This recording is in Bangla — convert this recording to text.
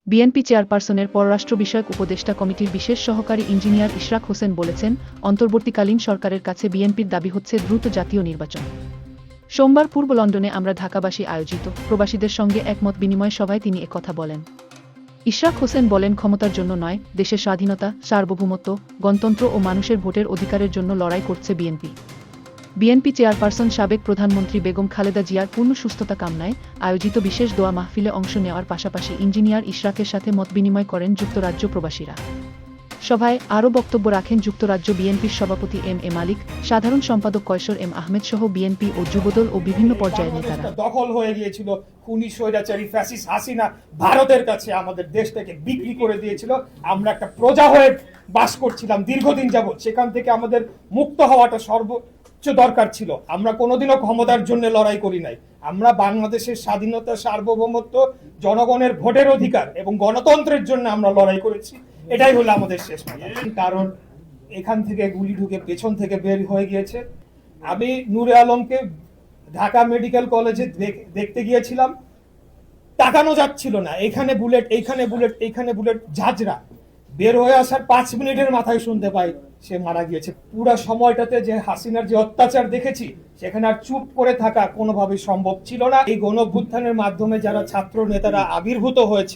বিএনপি চেয়ারপারসনের পররাষ্ট্র বিষয়ক উপদেষ্টা কমিটির বিশেষ সহকারী ইঞ্জিনিয়ার ইশরাক হোসেন বলেছেন, অন্তর্বর্তীকালীন সরকারের কাছে বিএনপির দাবি হচ্ছে দ্রুত জাতীয় নির্বাচন। সোমবার পূর্ব লন্ডনে আমরা ঢাকাবাসী আয়োজিত প্রবাসীদের সঙ্গে একমত বিনিময় সভায় তিনি একথা বলেন। ইশরাক হোসেন বলেন, ক্ষমতার জন্য নয়, দেশের স্বাধীনতা, সার্বভৌমত্ব, গণতন্ত্র ও মানুষের ভোটের অধিকারের জন্য লড়াই করছে বিএনপি। বিএনপি চেয়ারপারসন সাবেক প্রধানমন্ত্রী বেগম খালেদা জিয়ার পূর্ণ সুস্থতা কামনায় আয়োজিত বিশেষ দোয়া মাহফিলে অংশ নেওয়ার পাশাপাশি ইঞ্জিনিয়ার ইশরাকের সাথে মতবিনিময় করেন যুক্তরাজ্য প্রবাসীরা। সভায় আরও বক্তব্য রাখেন যুক্তরাজ্য বিএনপির সভাপতি এম মালিক, সাধারণ সম্পাদক কয়সর আহমেদ সহ বিএনপি ও যুবদল ও বিভিন্ন পর্যায়ের নেতারা। দখল হয়ে গিয়েছিল, খুনি স্বৈরাচারী ফ্যাসিস্ট হাসিনা ভারতের কাছে আমাদের দেশটাকে বিক্রি করে দিয়েছিল। আমরা একটা প্রজা হয়ে বাস করছিলাম দীর্ঘদিন যাবৎ, সেখান থেকে আমাদের মুক্ত হওয়াটা সর্বোচ্চ দরকার ছিল। আমরা কোনোদিনও ক্ষমতার জন্য লড়াই করি নাই। আমরা বাংলাদেশের স্বাধীনতা, সার্বভৌমত্ব, জনগণের ভোটের অধিকার এবং গণতন্ত্রের জন্য আমরা লড়াই করেছি। এটাই হলো আমাদের শেষ কথা। কারণ এখান থেকে গুলি ঢুকে পেছন থেকে বের হয়ে গিয়েছে। আমি নূরে আলমকে ঢাকা মেডিকেল কলেজে দেখতে গিয়েছিলাম, তাকানো যাচ্ছিল না, এখানে বুলেট, এইখানে বুলেট, এইখানে বুলেট, ঝাঁঝরা। বের হয়ে আসার 5 মিনিটের মাথায় শুনতে পাই সে মারা গিয়েছে। পুরো সময়টাতে যে হাসিনার যে অত্যাচার দেখেছি, সেখানে আর চুপ করে থাকা কোনোভাবেই সম্ভব ছিল না। এই গণ অভ্যুত্থানের মাধ্যমে যারা ছাত্র নেতারা আবির্ভূত হয়েছে,